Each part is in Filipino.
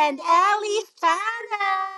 and Ellie's channel!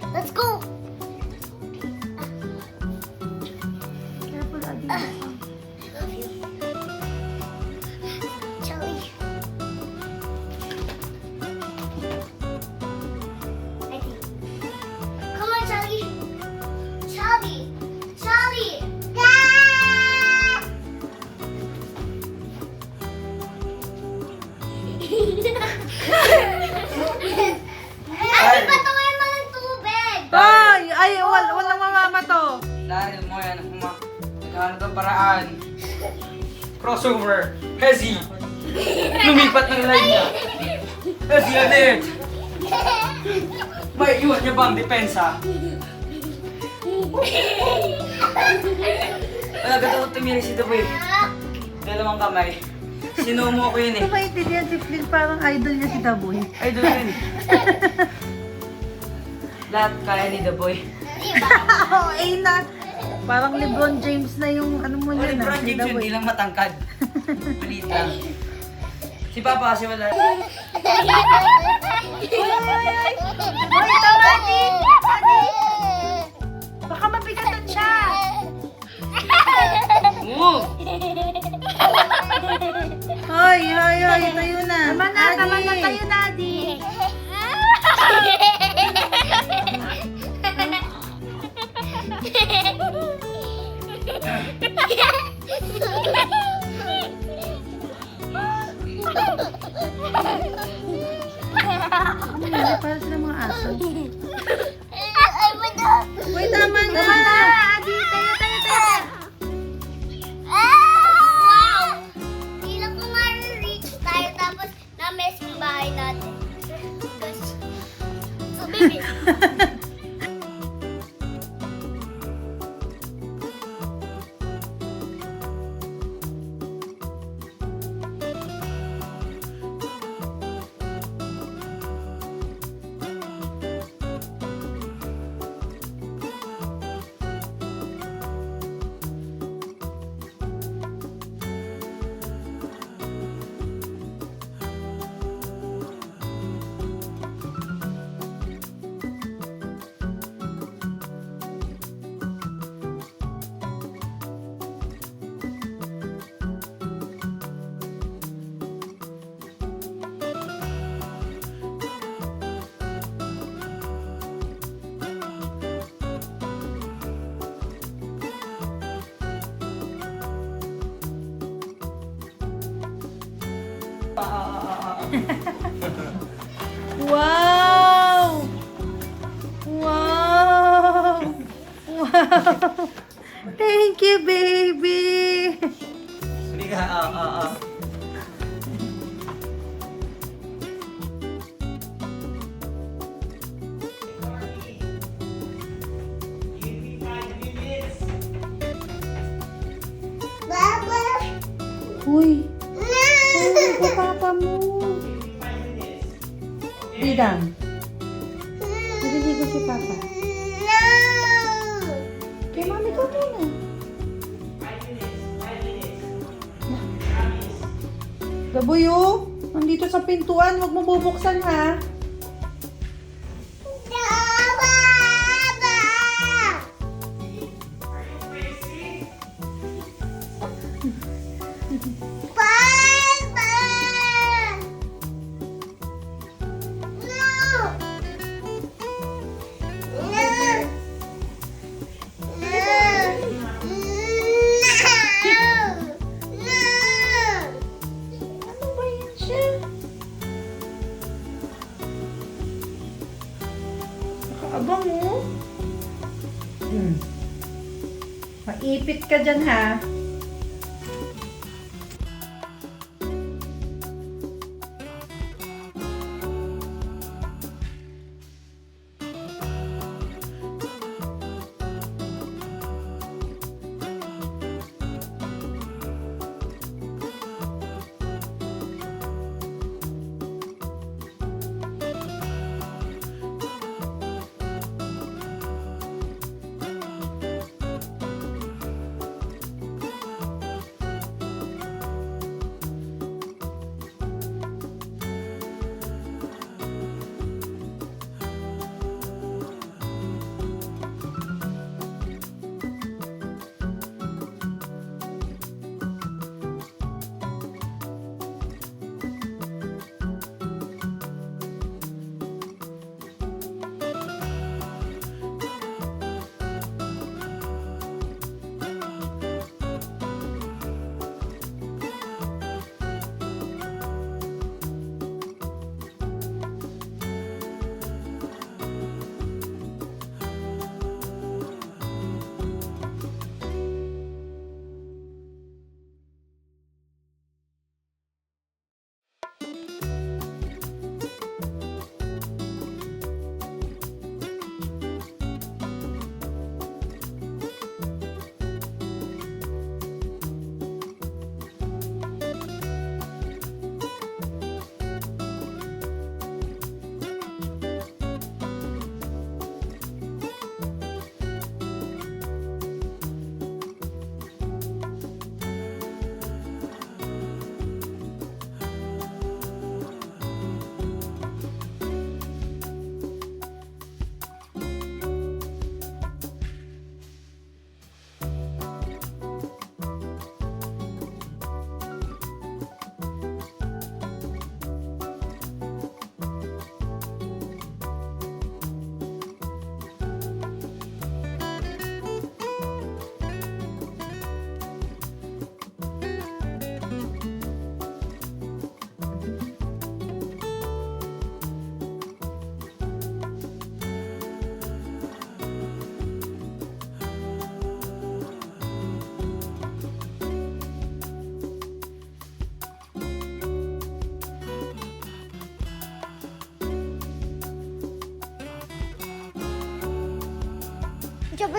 Let's go. Careful, Adi. I love you. Charlie. I think. Come on, Charlie. Charlie. Charlie. Ay, patuloy mo ng tubig. Ay, walang mamama to. Dahil mo yan, naghahanap ng paraan. Crossover. Hezi. Lumipat ng line niya. Hezi ulit. May iwan niya ba ang depensa? Wala ka daw tumiri si Daboy. Dalawang kamay. Sinumo ko yun eh. Hindi maintindihan si Flynn, parang idol niya si Daboy. Idol yun. Lahat kaya ni Daboy. Oo, na. Parang LeBron James na yung ano mo niya na. Lebron si James yun, Daboy. hindi lang matangkad. Maliit lang. Si Papa kasi wala. Hoy, tama, Adi! Adi! Baka mapigatan siya. Move! Hoy, tayo na. Tama na, tayo na, Adi. Ano, para sila mga aso. Hoy, tama na. Adi, tayo. Wow! Hindi lang ko ma-reach tayo tapos na-mess yung bahay natin. So, baby. Wow! Wow! Wow! Thank you, baby! Hindi ka, Baba! Uy! Ay, ko papa mo! Didang, naliligo si papa. No! Kay mami ko muna. Gabuyo, nandito sa pintuan, huwag mo bubuksan ha. Baba! Baba! No! No! Ano ba yan siya? Nakaabang mo. Maipit ka dyan ha.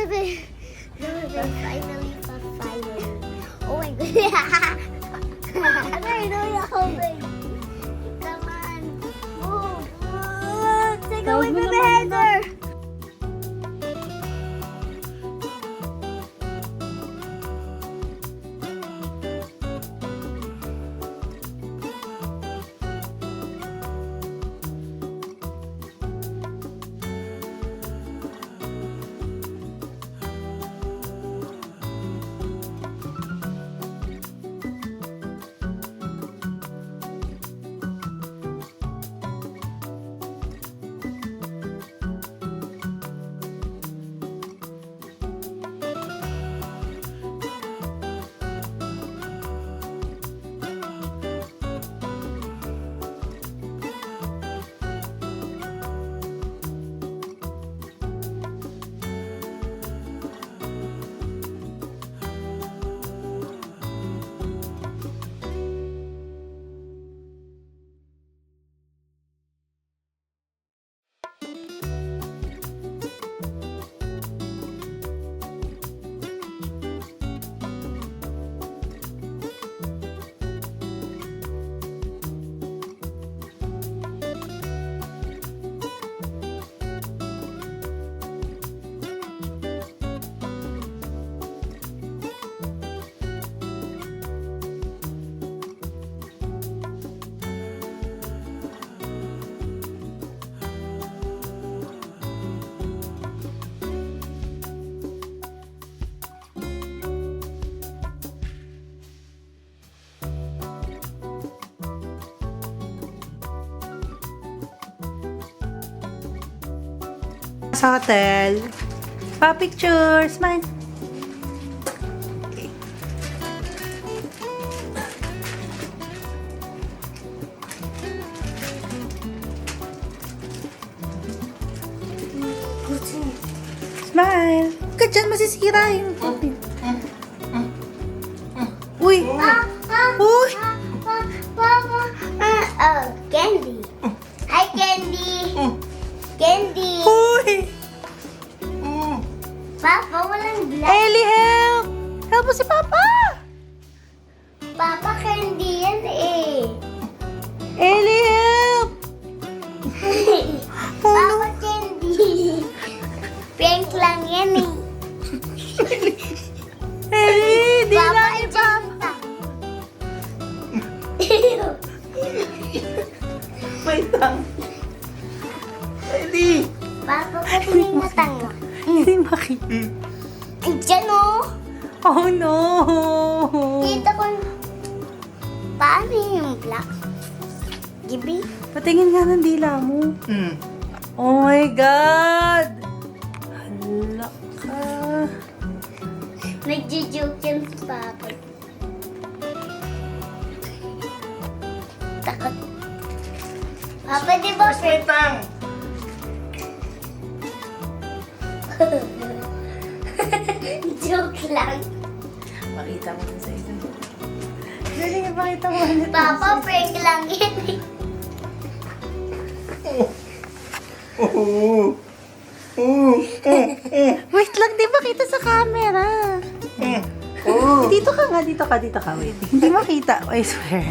Finally got fire. Oh my god. I know you're hoping. Come on. Move. Take away from the header. Sa hotel. Pa-picture. Smile. Smile. Ka dyan, masisira yung puppy. Uy! Uy! Oh, Candy. Hi, Candy. Candy. Uy! Papa, walang black. Ellie, help! Help mo si Papa! Papa, Candy yan eh. Ellie, help! Papa, Candy. Prank lang yan eh. Ellie, di Papa, lang ni Papa. May tang. Ready? Papa, ba't may matanga? Hindi makita. Diyan oh. Oh no! Kita ko. Paano yung black? Gibi? Patingin nga ng dila mo. Oh my God! Hala ka. Nagjo-joke yan si Papa. Takot. Papa, di ba? May tang. Joke lang. Pakita mo dun sa isa. Dali nga, pakita mo. Papa, prank lang yan eh. Wait lang, di makita sa camera. Dito ka nga, dito ka. Wait, hindi makita. I swear.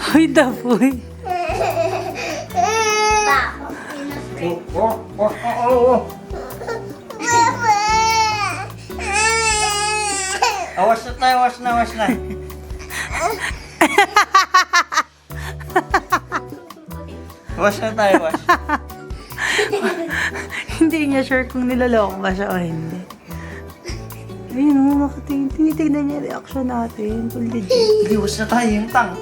Hoy, dapoy. Awas na tayo, awas na. Awas na tayo, awas. Hindi niya sure kung nilaloko ba siya o hindi. Ayun, tinitignan niya yung reaction natin. Kung legit. Hindi, awas na tayo, yung tang.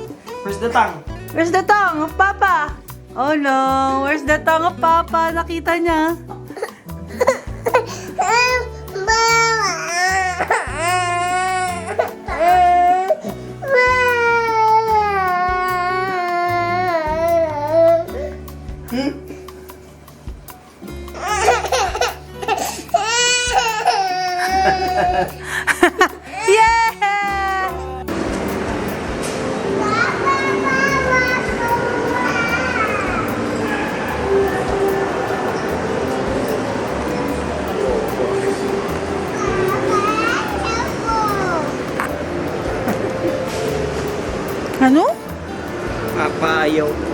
Where's the tang? Where's the tongue of Papa? Oh no, where's the tongue of Papa? Nakita niya. Yeah! Ano? Papayaw ko.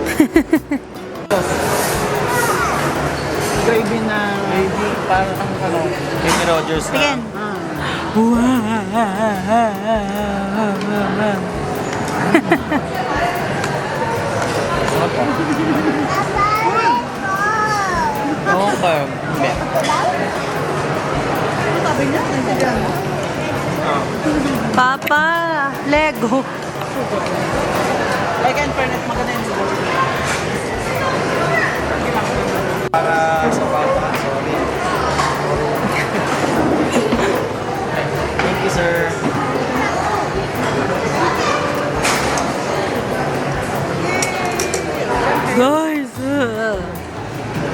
Baby na... Baby, parang ano, Kenny Rogers na. Again. Okay. Papa, Lego. Like in fairness, maganda yung siguro. Para sa bata, sorry. Thank you, sir. Guys,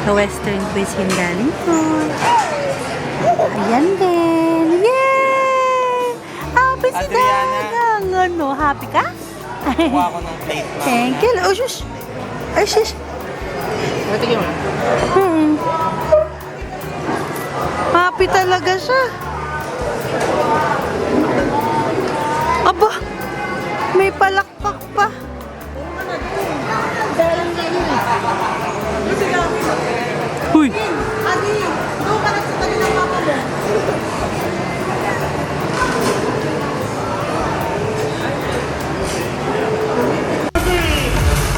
sa Western Cuisine galing po. Ayan din. Yay! Happy si Adriana. Dadang. Ano, happy ka? Kuha ko ng plate na. Thank you. Oh, shush. Ay, shush. Tingin mo. Happy talaga siya. Aba, may palakpak pa. Uy.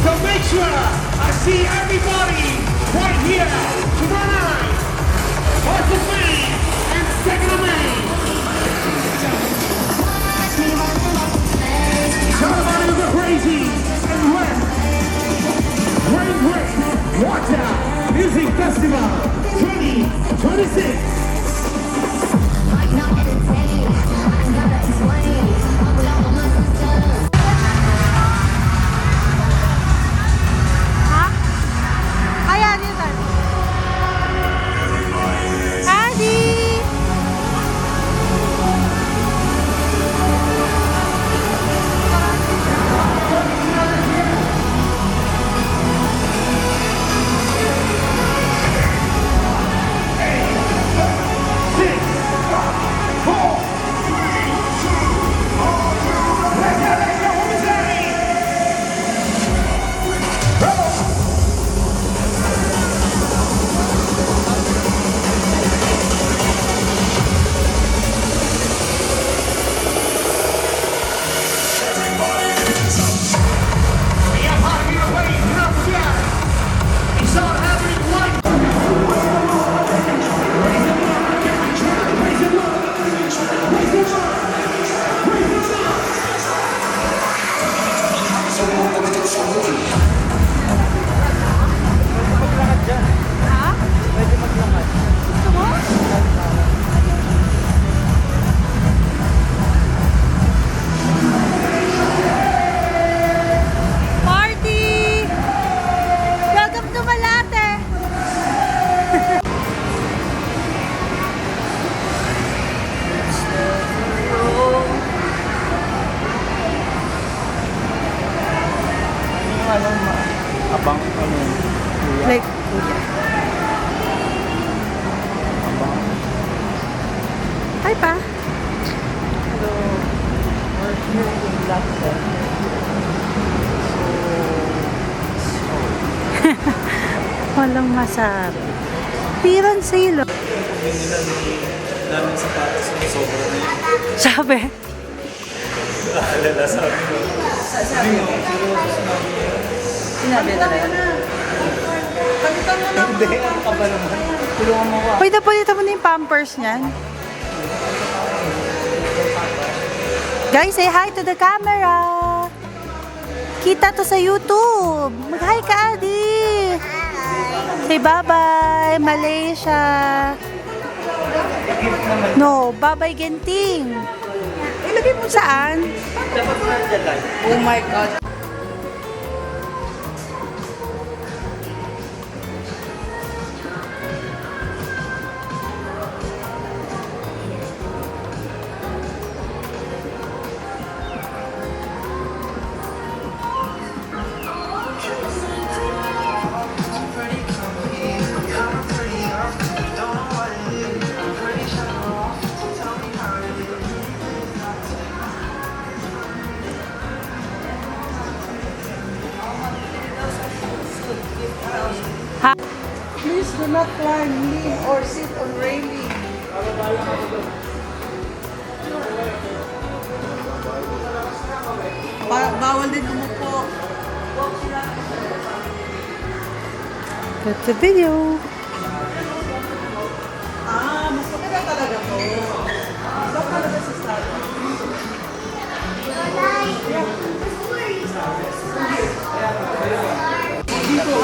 To make sure I see everybody right here, tonight, first of May and second of May. Everybody go crazy and west. Great, Water Music Festival 2026. Ayan, yun tayo. Adi! Party! Welcome to Malate! Abang ano yun? Kuya. Like, Abang. hi pa. Hello. We're here in Blackstone. Walang masabi. Piran silo. Daming sapatos na sobra na yun. Sabi, Alala, sabi ko. sinabi talaga. Hindi, ano ka ba naman? Tulungan mo ko. Pwede palitan mo na yung pampers niyan. Guys, say hi to the camera. Kita to sa YouTube. Mag-hi ka, Adi. Say bye-bye, Malaysia. No, bye-bye, Genting. Ilagay mo saan? Dapat nandiyan lang. Oh my God. Please do not climb, lean, or sit on railing. Bawal din umupo. Cut the video. Mas maganda talaga to. Iba talaga sa style. Dito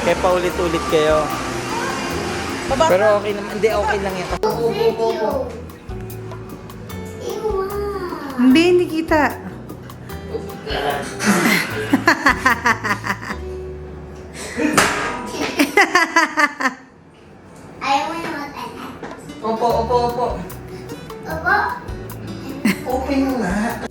Kaya paulit-ulit kayo. Pero okay naman. Hindi, okay lang yan. hindi kita. Ayaw mo yung matanan. Opo. Opo. Open mo na.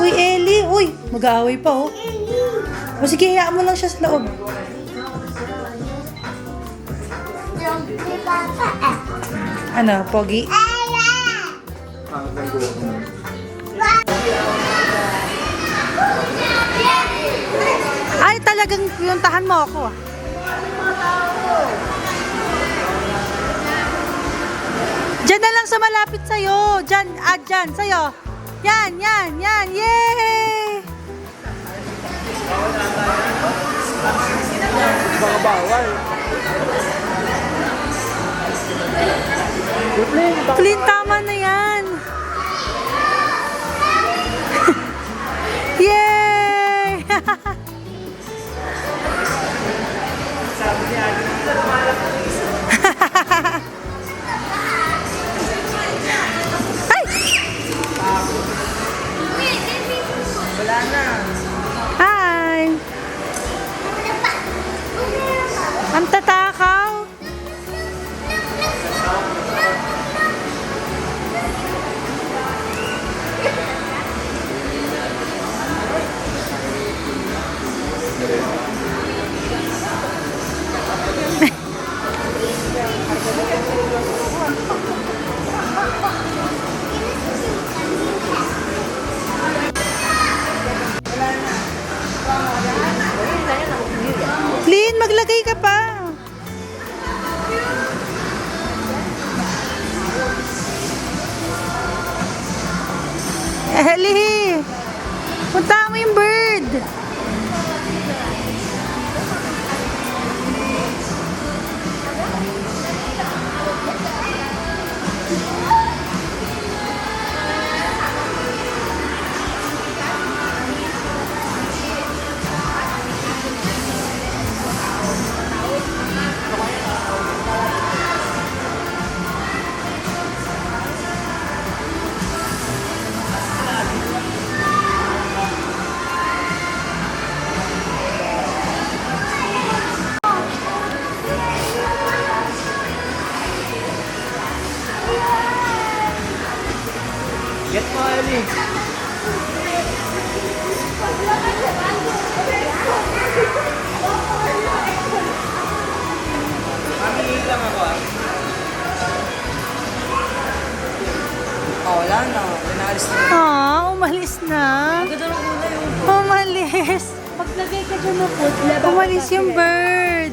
Uy, Ellie! Uy! Mag-aaway pa, oh. O sige, hayaan mo lang siya sa loob. Yung ni Papa. Ano, Pogi? Pangit ng buhok mo. Ay, talagang pinuntahan mo ako. Diyan na lang sa malapit sa'yo. Diyan, dyan, sa'yo. Yan. Yay! Baka bawal. Flynn, tama na yan. Yay! Wala na. Hi! Ang tatakaw. Flynn, maglagay ka pa. Eli, punta mo yung bird. Get mo, Ellie. Mami, lang ako ah. Oh, wala na. Pinalis na. Umalis na. Ganda ng kulay yun. Umalis. Paglagay ka dyan ng food, Umalis yung bird.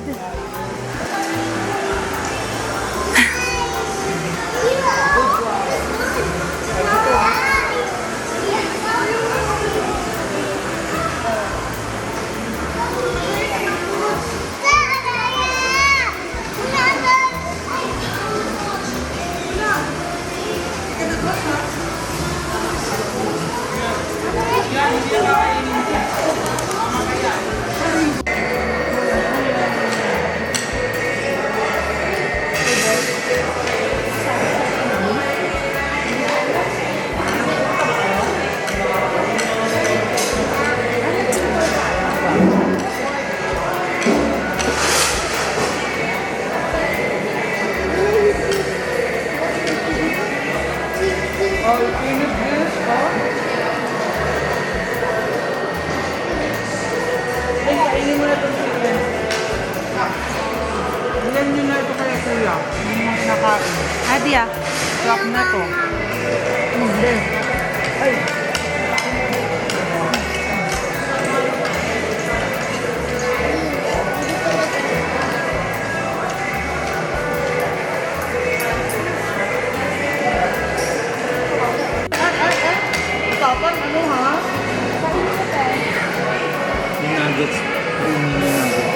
Ilan nyo na ito kaya kuya? Yung mga kinakain. Adi ah. Sarap na to. Hindi. Ay. Tapos ano ha? Yung nuggets. Yung nuggets.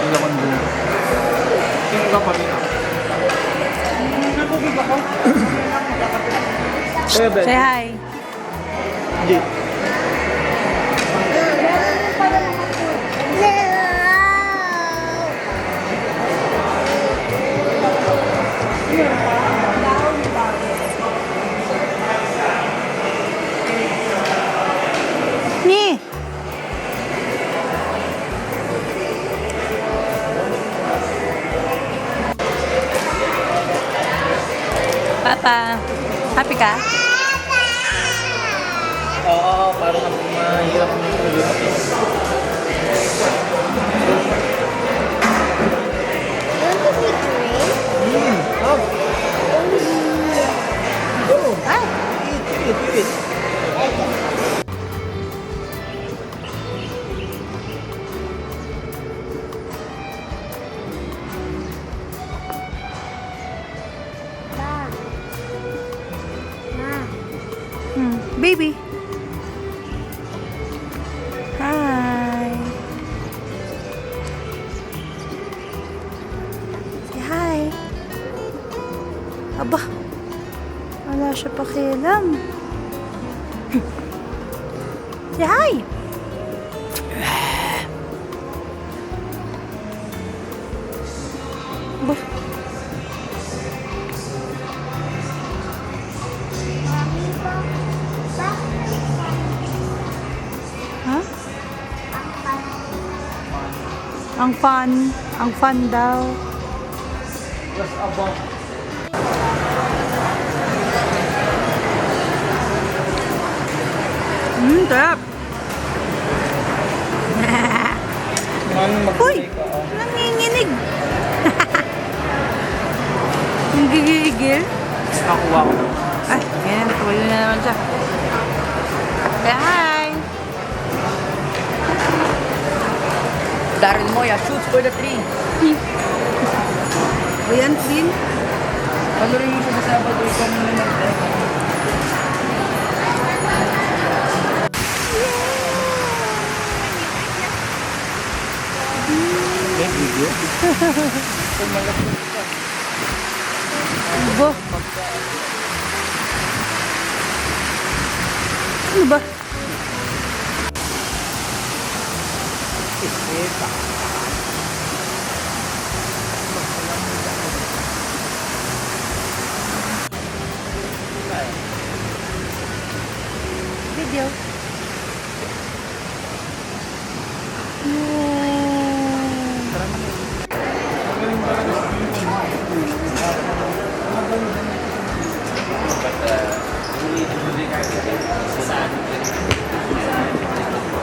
Yung laman doon. Tingin ka pa rin ah. Nagubig ako. Kuya Ben. Say hi. Hindi. Ni. Papa, happy ka? Oo, parang mahirap na ito. Want to be green? Oh. baby. Hi. Say hi. Aba, wala siya pakialam. Say hi. Aba. Ha? Ang fun daw. Plus above. Sarap. Man, Uy, mag-play ka. nanginginig. Ang gigigil. Nakuha ko. Ay, yan. Tuloy na naman siya. Say hi. Daryl Moya shoots for the 3. Ayan, Sin. Panurin mo siya sa Sabado, ikaw muna mag-try. May video? Ano ba? Ano ba? Video.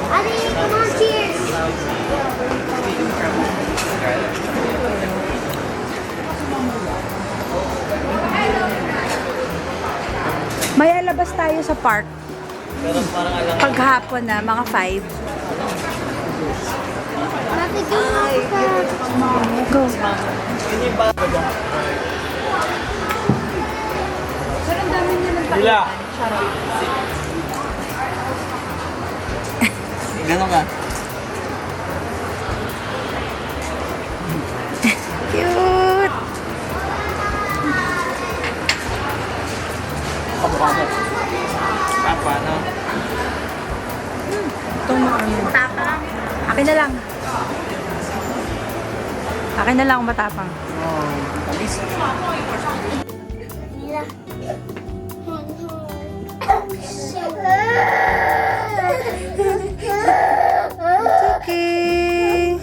Adi, come on, cheers! May alabas tayo sa park. Pero parang alam Paghapon na, mga 5. Matigaw ka. Go. Hila! Ganon ka? Cute. Kamukha mo. Papa, no? Itong ano. Tapang. Akin na lang. Akin na lang matapang. Nila. Okay.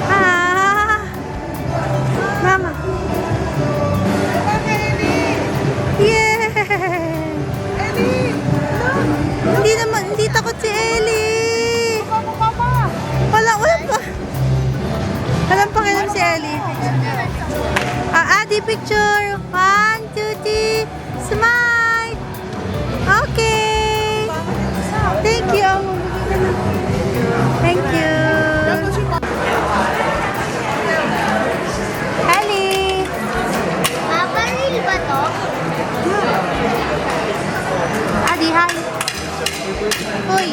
Ah. Mama. Yeah. Hindi takot si Ellie. Walang pa. Walang pakialam si Ellie. Adi picture. 1, 2, 3. Smile. Okay. Thank you. Thank you. Ellie. Paparil ba to? Adi, hi. Uy.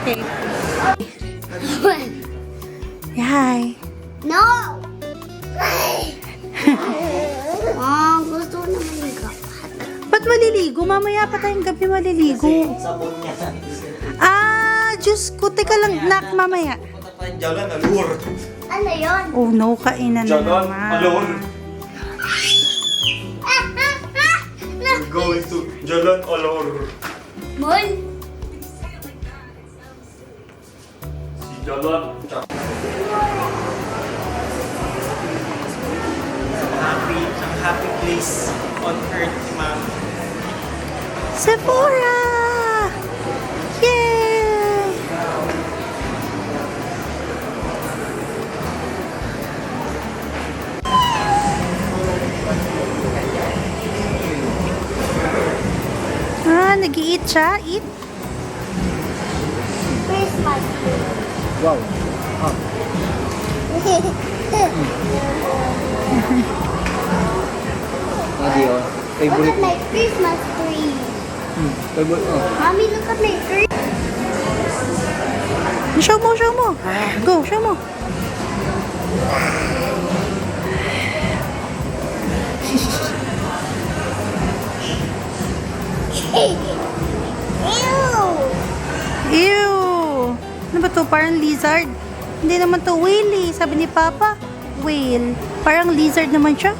Okay. Hi. No! Gusto ko naman yung kapat. Ba't maliligo? Mamaya pa tayong gabi maliligo. Sabon niya. Diyos ko. Teka lang, nak, mamaya. Punta pa yung jalan, alur. Ano yun? Oh no, kainan na Jalan, naman. alur. Going to jalan, alur. Mo? naman. Ang happy place on earth, ma'am. Sephora! Yay! Nag-i-eat siya? Eat? Christmas. Wow. Adi, oh. Look Favorite. at my Christmas tree. Favorite, oh. Mommy, look at my tree. Show mo, show mo. Go, show mo. Ew! Ew! Ano ba to? Parang lizard? Hindi naman to whale eh. Sabi ni Papa, whale. Parang lizard naman siya.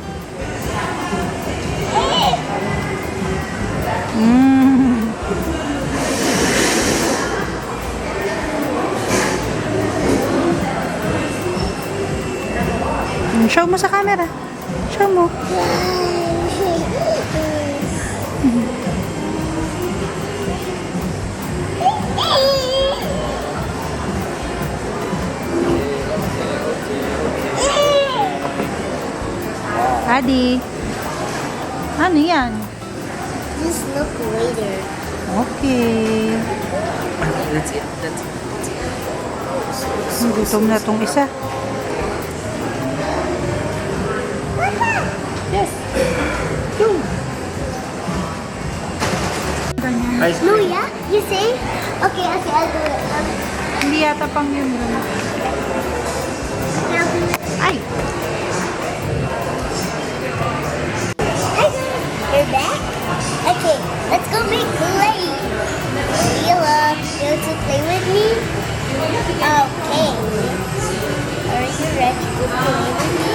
Mm. Show mo sa camera. Show mo. Adi. Ano yan? Just look later. Okay. That's it. That's it. Gutom na tong isa. Yes. Go. Ganyan. Ice cream. Luya, you say? Okay, I'll do it. Hindi yata pang yun. Ay! You're back? Okay, let's go make clay. Leela, you want to play with me? Okay. Are you ready to play with me?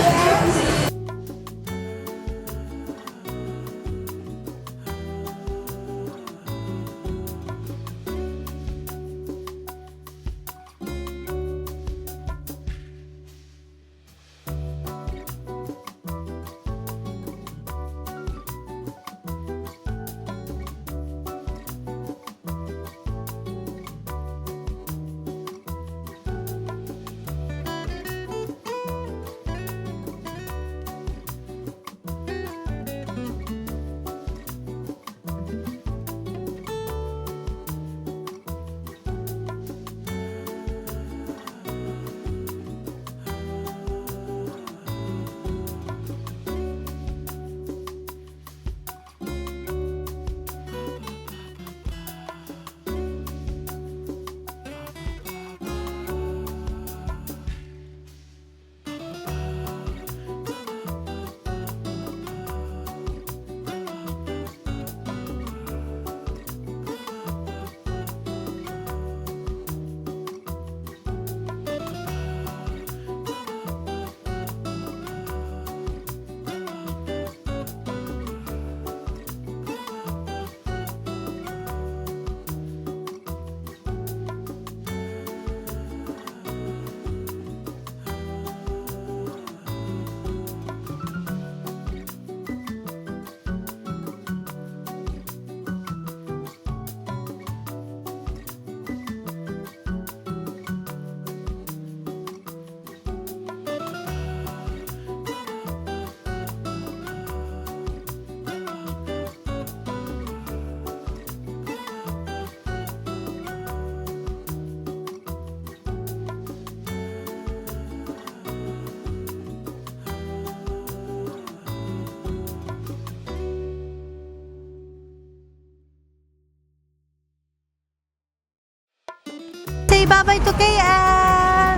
Say bye-bye to KL!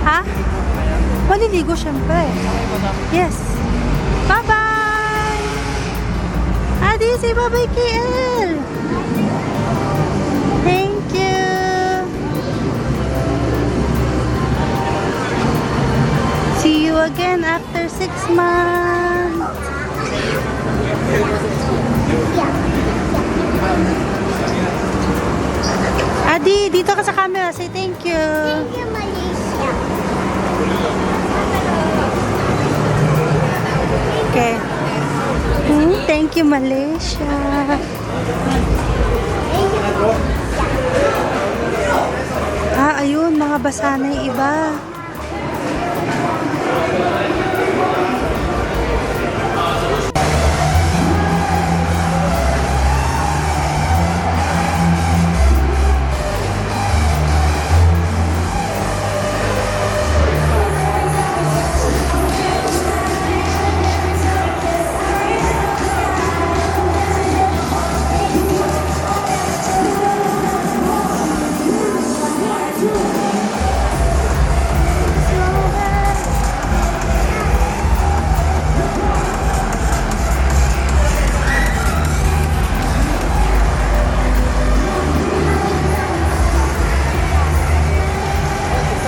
Ha? Maliligo syempre. Yes. Bye-bye! Adi, say bye-bye KL! Thank you! See you again after 6 months! Thank you, Malaysia. Ayun, mga basa na yung iba.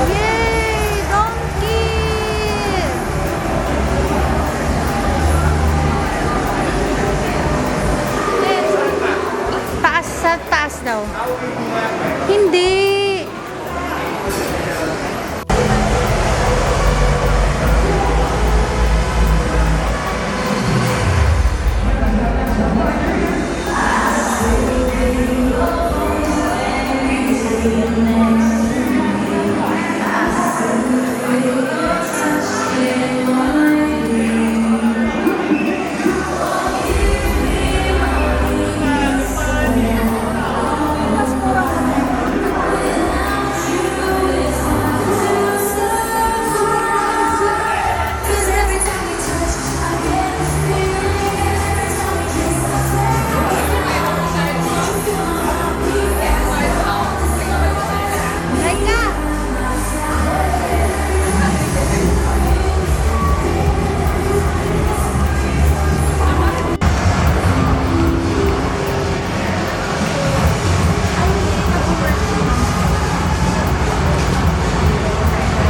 Yay! Donkey! Taas sa taas daw. Hindi.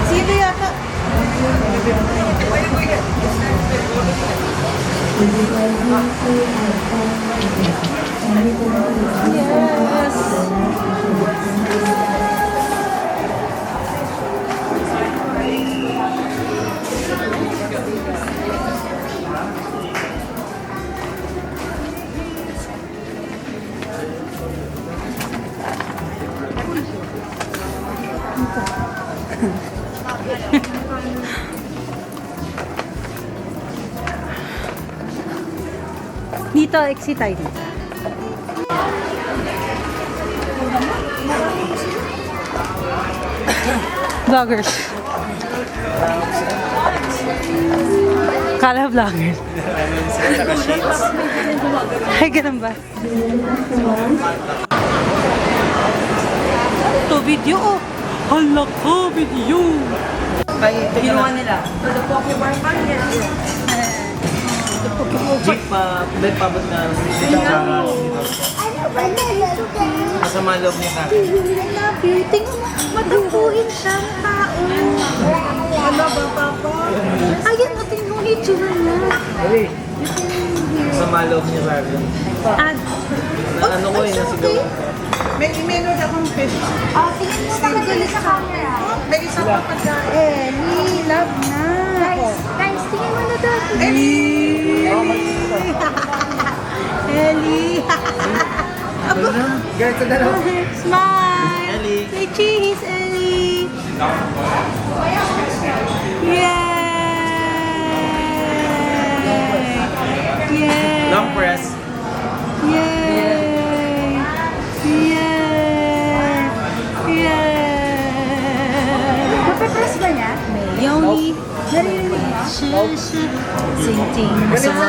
Sino yata? Yes. Dito, exit tayo dito. Vloggers. Kala vloggers. Ay, ganun ba? Ito, video oh. Hala ka, video. Kinuha nila. So, the Pokemon fan, yes. Jeep pa, bed pabot na. Masama loob niya sa akin. I love you. Tingnan mo, matampuhin siyang tao. Ano ba, Papa? Ayan, o, tingnan mo, itsura niya. Masama loob niya sa akin. Ano ko yun, nasigaw. May meron akong fish. Tingnan mo, nakagalit sa camera. May isa pa pagkain. Ellie, love na. Guys, tingin mo na dati. Ellie. Ganito na lang. Smile. Ellie. Say cheese, Ellie. Yay. Yay. Long press. Yay. Yay. Yay. Mapapress ba niya? Yoni. Narinig mo? 是是静静在那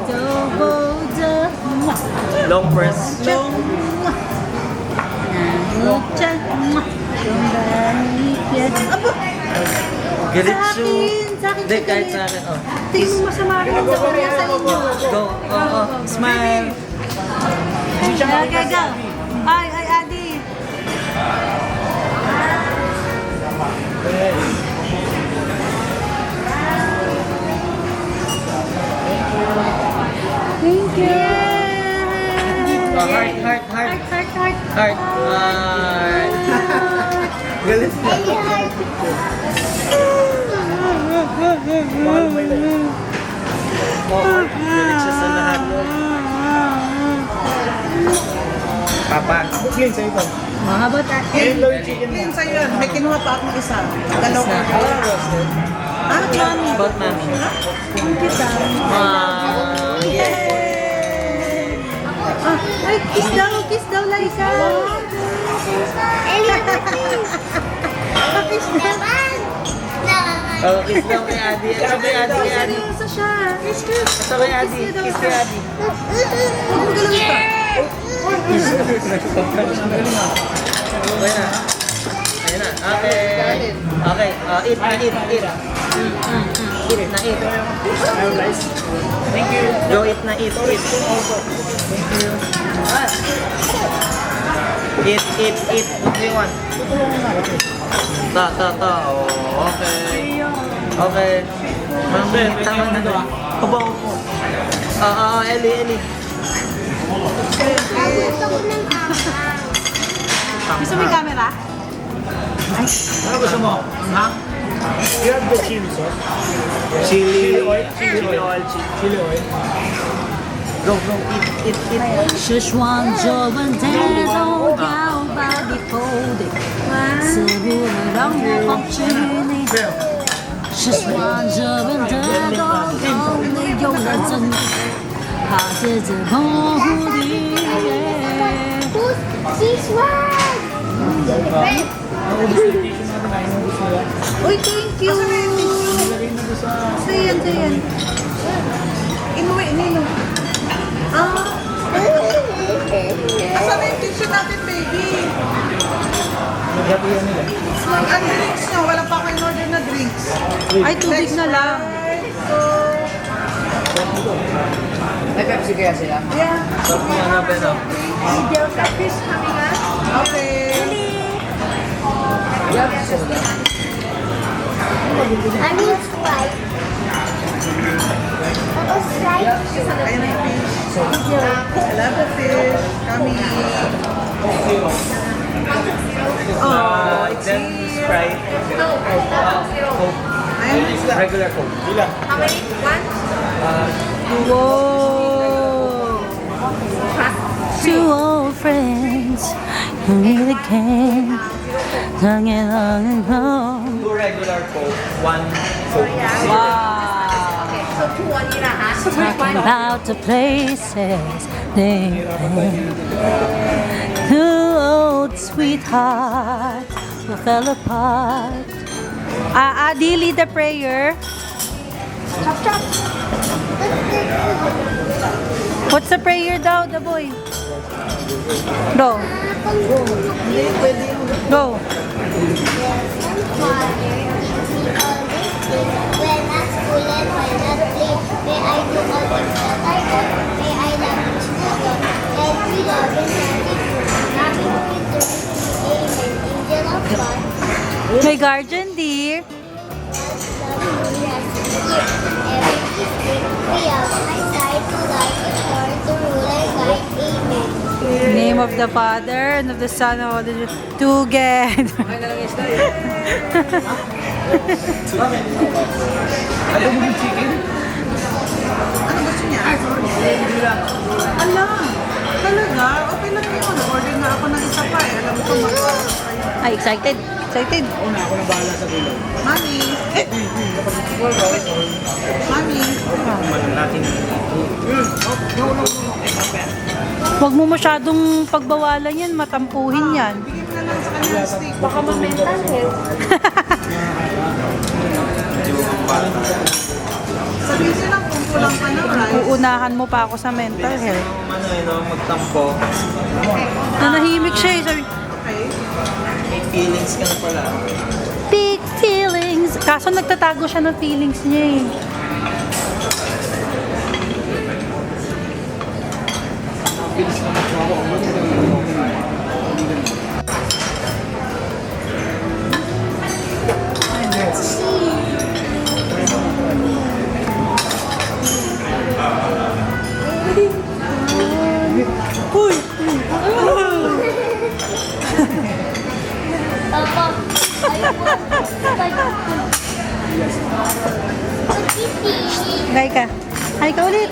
都不得 Long press. 那一站一天 Galit Sa siya. akin, sa akin Hindi, siya kahit galit. sa akin. Oh. Tingin mo masama rin sa kanya sa inyo. Go. Oh. Smile. Okay, go. Ay, Adi. Thank you. Oh, heart. Heart. Heart. Galit siya. Any heart. Papa. Clean sa'yo ito. Mahaba ta. Yun sa'yo yan. May kinuha pa akong isa. Dalawa. Ah, mami. Both mami. Ay, kiss daw, Liza. Ellie, kiss naman. Oh, kiss daw kay Adi. Ito kay Adi, kay Adi. Seryoso siya. Kiss. Ito kay Adi. Kiss kay Adi. Huwag mo galawin pa. Okay na. Ayan na. Okay. Okay. Eat na, eat, eat. Eat na, eat. Thank you. Go eat na, eat, eat. Thank you. Eat, eat, eat. What do you want? Ta. Oh, okay. Okay. Mami, tama na doon. Aba, opo. Ellie. Gusto ko ng Gusto mo yung camera? Ano gusto mo? Ha? You have the chili sauce. Chili oil. Chili oil. Chili oil. Go, eat. 是双着吻带走摇摆的头顶，似乎能让我放弃你。是双着吻的高高的有人真的怕接着保护你。 This one. Uy, thank you. Sayan. Inuwi, nino. Asan na yung tissue natin, baby? Ang drinks nyo, wala pa kayo order na drinks. Ay, tubig na lang. May Pepsi kaya sila? Yeah. Okay. I need Sprite. Tapos Sprite. Ayan na yung fish. I love the fish. Kami. Oh, it's Then here. Sprite. Ayan. Regular Coke. Ilan? Whoa. Two old friends who meet again. Hanging on and on. 2 regular Coke, 1 Coke. Talking about the places they've been. Two old sweethearts who fell apart. Adi, lead the prayer. What's the prayer daw, the boy? Go. Go. When at school and when at play, may I do all things that I want. May I love each other and be loved and happy. Happy with the amen. Angel of God. May guardian, dear. In the name of the Father, and of the Son, and of the Holy Spirit, together. Ano gusto niya? Ala, talaga? Okay lang yun. Order na ako ng isa pa eh. Alam ko mag-order kayo. Ay, excited. Excited. Mami. Mami. Huwag mo masyadong pagbawalan yan, matampuhin yan. Bigyan mo na lang sa kanya ng steak. Baka ma-mental health. Sabihin niyo lang kung kulang pa ng rice. Uunahan mo pa ako sa mental health. Magtampo. Nanahimik siya eh. Sabi, Okay. May feelings ka na pala. big feelings. Kaso nagtatago siya ng feelings niya eh. Papa, ayoko. Gay ka. Ay ka ulit.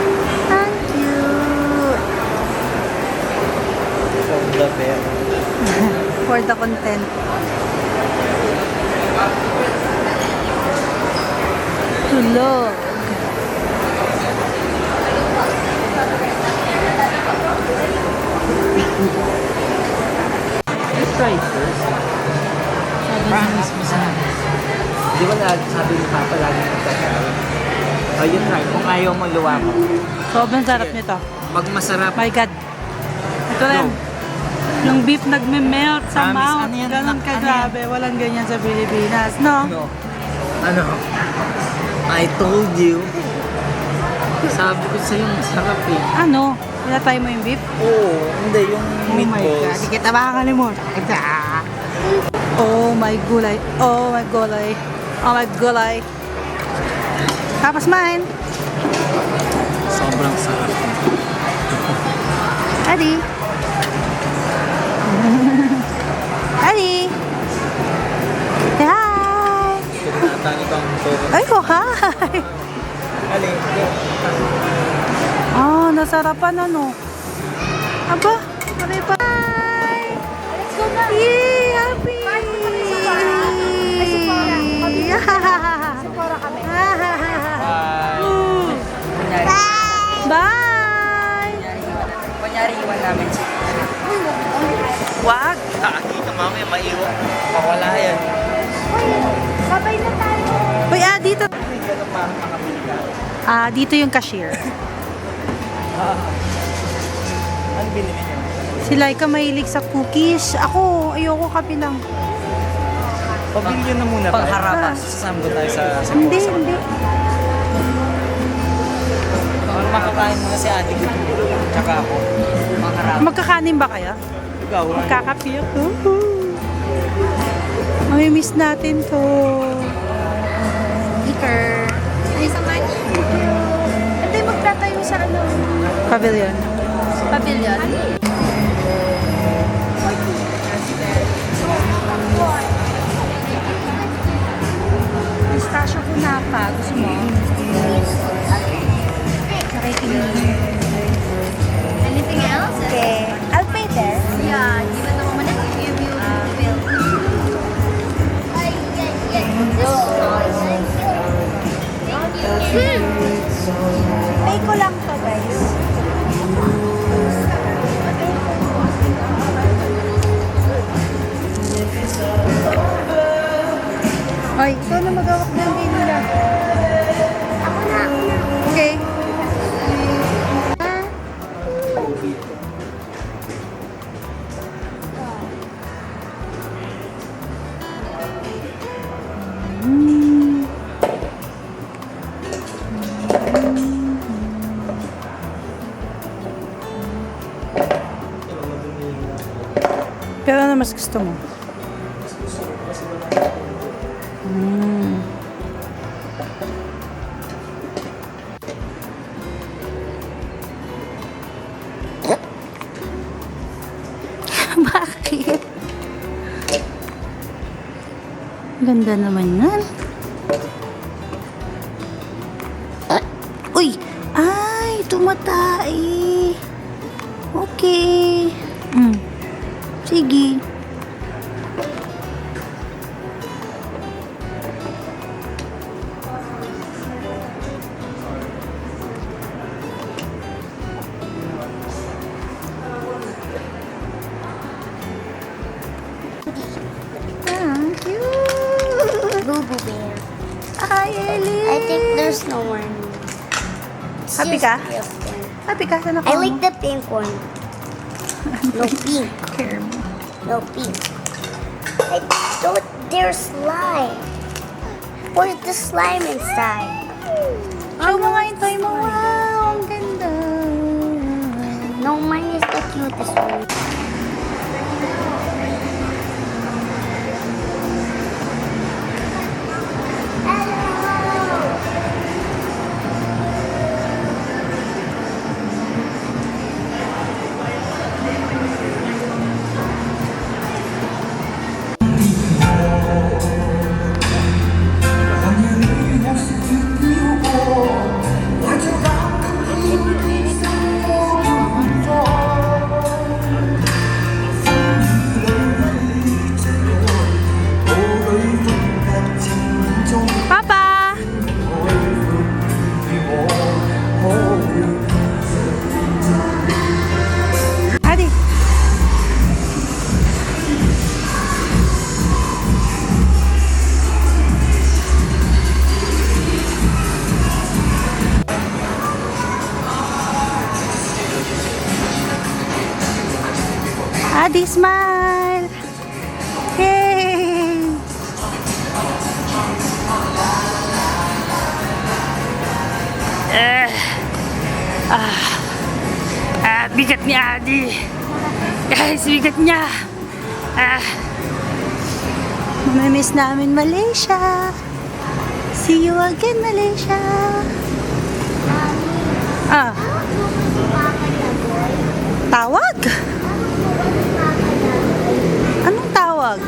for the content. Tulog. Try first. Promise mo sa akin. Di ba sabi ni Papa lagi magtatry? O yun try. Kung ayaw mo, luwa mo. Sobrang sarap nito. Pag masarap, My God. Ito rin. Yung beef nagme-melt sa Promise, mouth. ano yan? Ganon Ano kagrabe. Walang ganyan sa Pilipinas. No? no. Ano? I told you. Sabi ko sa'yo, masarap eh. Ano? Pinatay mo yung beef? Oo, hindi. Yung meatballs. Hindi kita makakalimutan. Oh my gulay. Oh my gulay. Oh my gulay. Tapos mine. Sobrang sarap. Adi. Adi. Say hi. Tinatangit ang toro. Ay, oh hi. Alin, go. Ah, nasarapan ano. Aba, pare pa. Let's go na. Yay, happy. Para kami. Bye. Kunyari iwan namin siya. Wag. Dito mamaya maiwan. Mawala yan. Babay na tayo. Uy, dito. Dito yung cashier. Ano binili niyo? Si Laika mahilig sa cookies. Ako, ayoko kape lang. Pabili nyo na muna tayo. Pangharapan. Sasama tayo sa Hindi, Kosa. hindi. Makakain muna si Ate Gito. Tsaka ako. Pangharapan. Magkakanin ba kayo? Ikaw, ano? Magkakape ako. Mamimiss natin to. Liquor. Ay, sa money. Hindi, magtatayo sa ano. Pavilion. Pavilion. Pistachio kunapa. Gusto mo? Anything else? Okay. I'll pay there. Yeah, given the moment I give you the bill. Pay ko lang to, guys. Ay, ikaw na magawak ng nila. Ako na. Okay. Pero ano mas gusto mo? Bakit? Ganda naman yan. Uy! Ay, tumatay. Okay. Sige. Thank you. Boo Boo Bear. Hi, Ellie. I think there's no one. It's Happy just ka? different. Happy ka? Saan ako I like the pink one. No pink. Care mo. No pink. I don't. There's slime. Where's the slime inside? Show mo nga yung toy mo. Wow, ang ganda. No, mine is the cutest one. Adi, smile! Yay! Bigat ni Adi. Guys, bigat niya. Mamimiss namin Malaysia. See you again, Malaysia. Ah, tawag? Anong tawag?